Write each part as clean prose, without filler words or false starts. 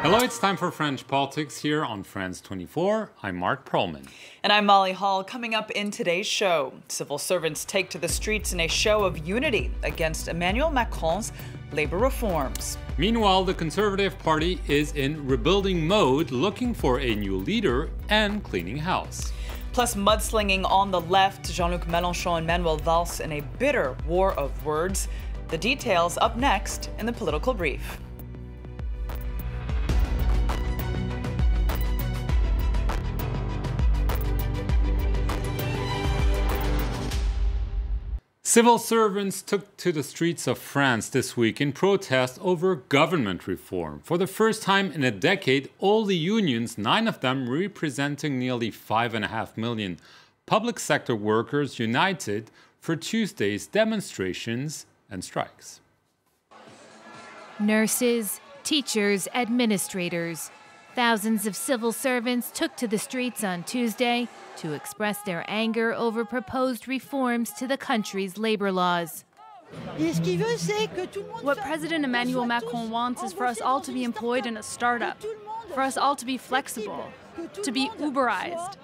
Hello, it's time for French Politics here on France 24. I'm Mark Perlman. And I'm Molly Hall. Coming up in today's show, civil servants take to the streets in a show of unity against Emmanuel Macron's labor reforms. Meanwhile, the Conservative Party is in rebuilding mode, looking for a new leader and cleaning house. Plus, mudslinging on the left, Jean-Luc Mélenchon and Emmanuel Valls in a bitter war of words. The details up next in the Political Brief. Civil servants took to the streets of France this week in protest over government reform. For the first time in a decade, all the unions, 9 of them representing nearly 5.5 million public sector workers, united for Tuesday's demonstrations and strikes. Nurses, teachers, administrators. Thousands of civil servants took to the streets on Tuesday to express their anger over proposed reforms to the country's labor laws. What President Emmanuel Macron wants is for us all to be employed in a startup, for us all to be flexible, to be Uberized.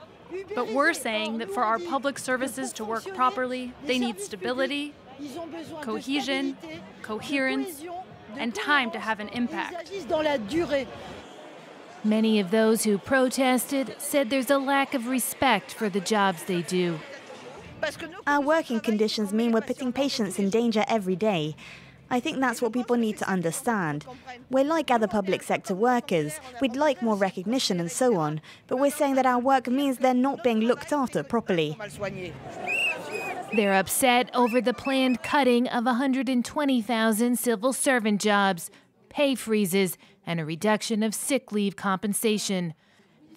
But we're saying that for our public services to work properly, they need stability, cohesion, coherence, and time to have an impact. Many of those who protested said there's a lack of respect for the jobs they do. Our working conditions mean we're putting patients in danger every day. I think that's what people need to understand. We're like other public sector workers. We'd like more recognition and so on, but we're saying that our work means they're not being looked after properly. They're upset over the planned cutting of 120,000 civil servant jobs, pay freezes, and a reduction of sick leave compensation.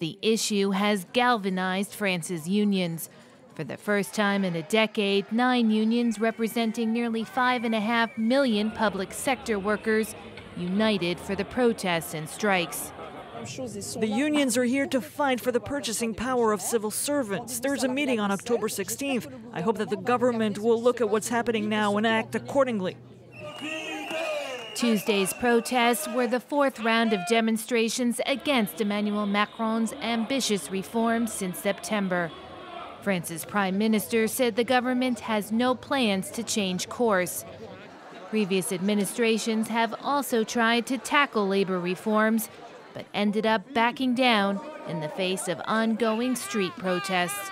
The issue has galvanized France's unions. For the first time in a decade, 9 unions representing nearly 5.5 million public sector workers united for the protests and strikes. The unions are here to fight for the purchasing power of civil servants. There's a meeting on October 16th. I hope that the government will look at what's happening now and act accordingly. Tuesday's protests were the 4th round of demonstrations against Emmanuel Macron's ambitious reforms since September. France's prime minister said the government has no plans to change course. Previous administrations have also tried to tackle labor reforms, but ended up backing down in the face of ongoing street protests.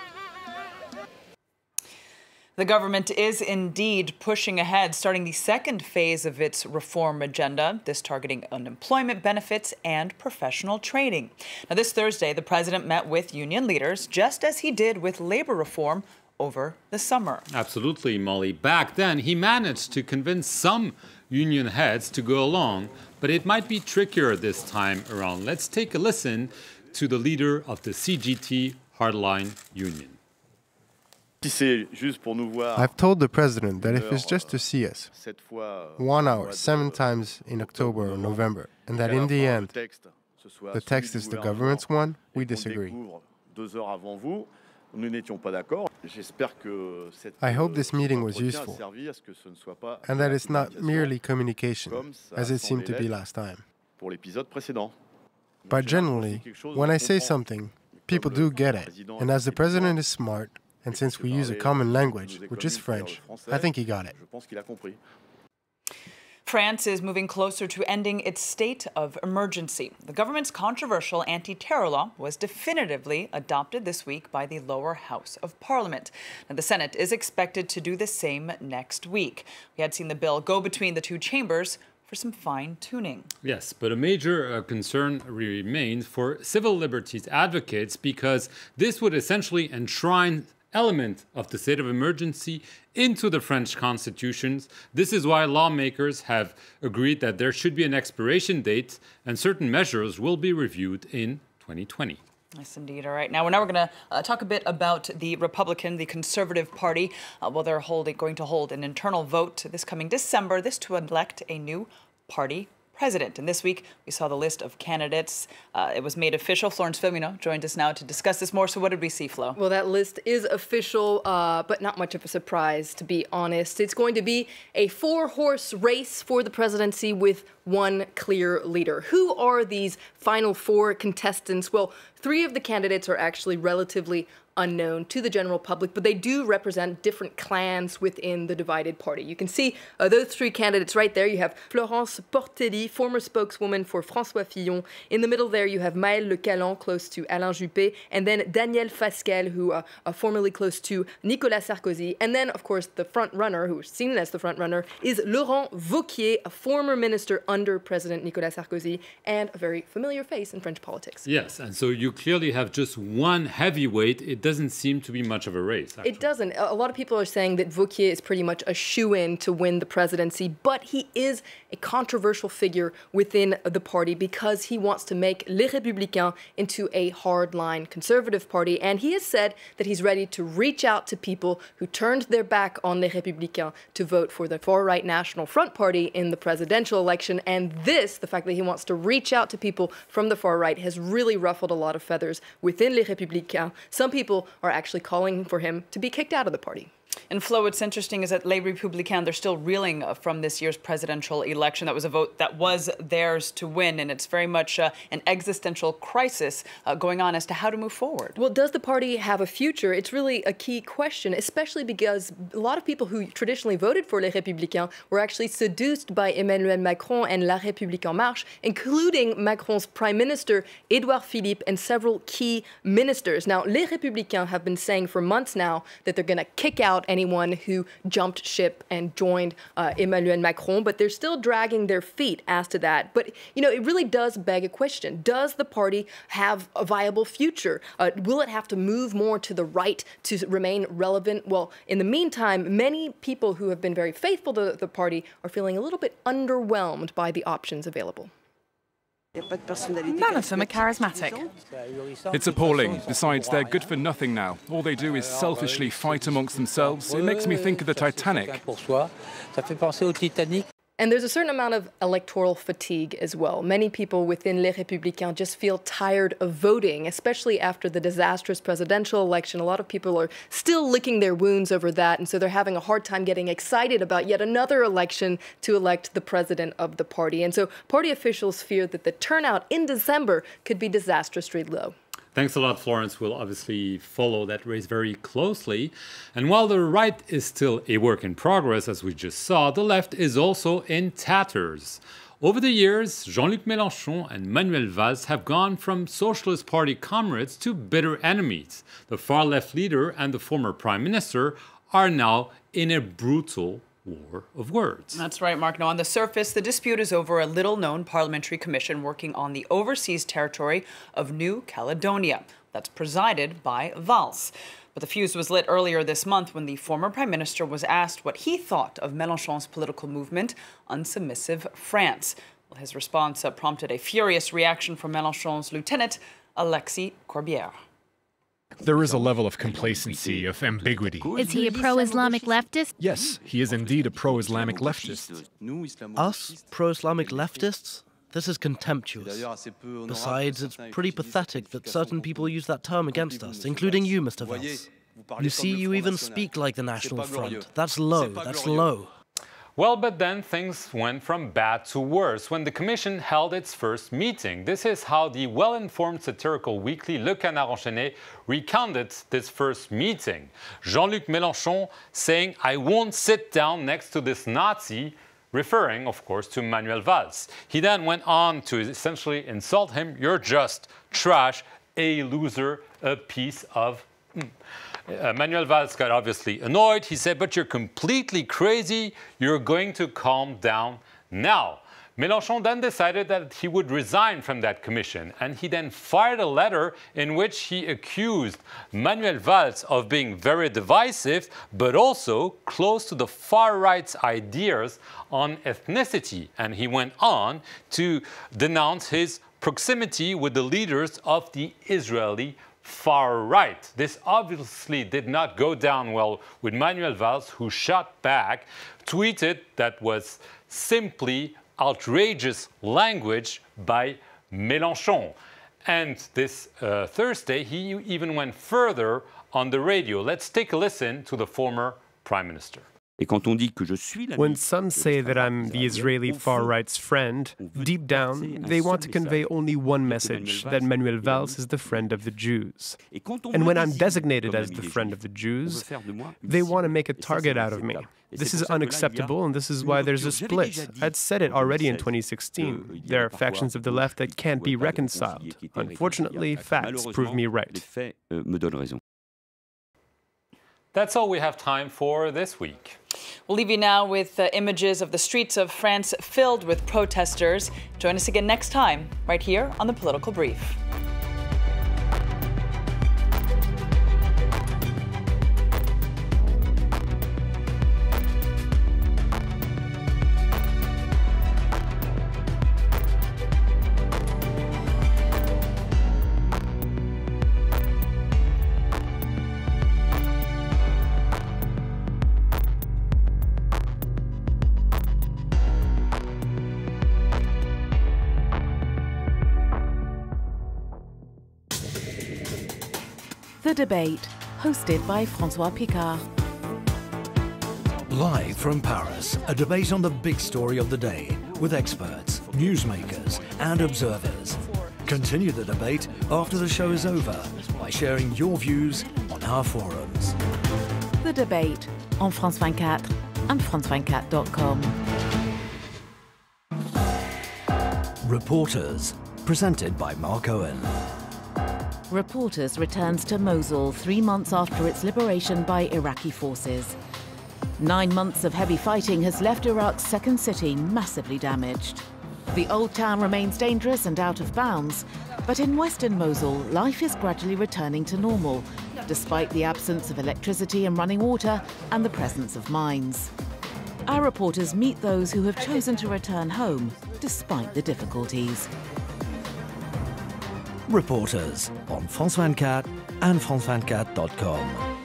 The government is indeed pushing ahead, starting the second phase of its reform agenda, this targeting unemployment benefits and professional training. Now, this Thursday, the president met with union leaders, just as he did with labor reform over the summer. Absolutely, Molly. Back then, he managed to convince some union heads to go along, but it might be trickier this time around. Let's take a listen to the leader of the CGT Hardline Union. I've told the president that if it's just to see us 1 hour, 7 times in October or November, and that in the end, the text is the government's one, we disagree. I hope this meeting was useful, and that it's not merely communication, as it seemed to be last time. But generally, when I say something, people do get it, and as the president is smart, and since we use a common language, which is French, I think he got it. France is moving closer to ending its state of emergency. The government's controversial anti-terror law was definitively adopted this week by the lower house of parliament. And the Senate is expected to do the same next week. We had seen the bill go between the 2 chambers for some fine-tuning. Yes, but a major concern remains for civil liberties advocates because this would essentially enshrine element of the state of emergency into the French constitutions. This is why lawmakers have agreed that there should be an expiration date and certain measures will be reviewed in 2020. Yes, indeed. All right. Now we're going to talk a bit about the the Conservative Party. They're going to hold an internal vote this coming December, this to elect a new party president. And this week, we saw the list of candidates. It was made official. Florence Filmino joined us now to discuss this more. So what did we see, Flo? Well, that list is official, but not much of a surprise, to be honest. It's going to be a 4-horse race for the presidency with one clear leader. Who are these final four contestants? Well, three of the candidates are actually relatively unknown to the general public, but they do represent different clans within the divided party. You can see those three candidates right there. You have Florence Portelli, former spokeswoman for François Fillon. In the middle there, you have Maëlle Le Calan, close to Alain Juppé, and then Daniel Fasquelle, who are formerly close to Nicolas Sarkozy. And then, of course, the front runner, who is seen as the front runner, is Laurent Wauquiez, a former minister under President Nicolas Sarkozy, and a very familiar face in French politics. Yes, and so you clearly have just one heavyweight. It doesn't seem to be much of a race, actually. It doesn't. A lot of people are saying that Wauquiez is pretty much a shoo-in to win the presidency, but he is a controversial figure within the party because he wants to make Les Républicains into a hardline conservative party, and he has said that he's ready to reach out to people who turned their back on Les Républicains to vote for the far-right National Front Party in the presidential election, and this, the fact that he wants to reach out to people from the far right, has really ruffled a lot of feathers within Les Républicains. Some people are actually calling for him to be kicked out of the party. And Flo, what's interesting is that Les Républicains, they're still reeling from this year's presidential election. That was a vote that was theirs to win, and it's very much an existential crisis going on as to how to move forward. Well, does the party have a future? It's really a key question, especially because a lot of people who traditionally voted for Les Républicains were actually seduced by Emmanuel Macron and La République En Marche, including Macron's Prime Minister, Édouard Philippe, and several key ministers. Now, Les Républicains have been saying for months now that they're going to kick out anyone who jumped ship and joined Emmanuel Macron, but they're still dragging their feet as to that. But, you know, it really does beg a question. Does the party have a viable future? Will it have to move more to the right to remain relevant? Well, in the meantime, many people who have been very faithful to the party are feeling a little bit underwhelmed by the options available. None of them are charismatic. It's appalling. Besides, they're good for nothing now. All they do is selfishly fight amongst themselves. It makes me think of the Titanic. And there's a certain amount of electoral fatigue as well. Many people within Les Républicains just feel tired of voting, especially after the disastrous presidential election. A lot of people are still licking their wounds over that, and so they're having a hard time getting excited about yet another election to elect the president of the party. And so party officials fear that the turnout in December could be disastrously low. Thanks a lot, Florence. We'll obviously follow that race very closely. And while the right is still a work in progress, as we just saw, the left is also in tatters. Over the years, Jean-Luc Mélenchon and Manuel Valls have gone from Socialist Party comrades to bitter enemies. The far-left leader and the former prime minister are now in a brutal war of words. That's right, Mark. Now, on the surface, the dispute is over a little-known parliamentary commission working on the overseas territory of New Caledonia. That's presided by Valls. But the fuse was lit earlier this month when the former prime minister was asked what he thought of Mélenchon's political movement, Unsubmissive France. Well, his response prompted a furious reaction from Mélenchon's lieutenant, Alexis Corbière. There is a level of complacency, of ambiguity. Is he a pro-Islamic leftist? Yes, he is indeed a pro-Islamic leftist. Us, pro-Islamic leftists? This is contemptuous. Besides, it's pretty pathetic that certain people use that term against us, including you, Mr. Valls. You see, you even speak like the National Front. That's low, that's low. Well, but then things went from bad to worse when the Commission held its first meeting. This is how the well-informed satirical weekly Le Canard Enchaîné recounted this first meeting. Jean-Luc Mélenchon saying, "I won't sit down next to this Nazi," referring, of course, to Manuel Valls. He then went on to essentially insult him. "You're just trash, a loser, a piece of..." Manuel Valls got obviously annoyed. He said, "But you're completely crazy. You're going to calm down now." Mélenchon then decided that he would resign from that commission, and he then fired a letter in which he accused Manuel Valls of being very divisive, but also close to the far right's ideas on ethnicity. And he went on to denounce his proximity with the leaders of the Israeli far right. This obviously did not go down well with Manuel Valls, who shot back, tweeted that was simply outrageous language by Mélenchon. And this Thursday, he even went further on the radio. Let's take a listen to the former prime minister. When some say that I'm the Israeli far-right's friend, deep down, they want to convey only one message, that Manuel Valls is the friend of the Jews. And when I'm designated as the friend of the Jews, they want to make a target out of me. This is unacceptable, and this is why there's a split. I'd said it already in 2016. There are factions of the left that can't be reconciled. Unfortunately, facts prove me right. That's all we have time for this week. We'll leave you now with images of the streets of France filled with protesters. Join us again next time, right here on The Political Brief. The Debate, hosted by François Picard. Live from Paris, a debate on the big story of the day with experts, newsmakers and observers. Continue the debate after the show is over by sharing your views on our forums. The Debate on France 24 and France24.com. Reporters, presented by Mark Owen. Reporters returns to Mosul 3 months after its liberation by Iraqi forces. 9 months of heavy fighting has left Iraq's second city massively damaged. The old town remains dangerous and out of bounds, but in western Mosul, life is gradually returning to normal, despite the absence of electricity and running water and the presence of mines. Our reporters meet those who have chosen to return home, despite the difficulties. Reporters on France 24 and France24.com.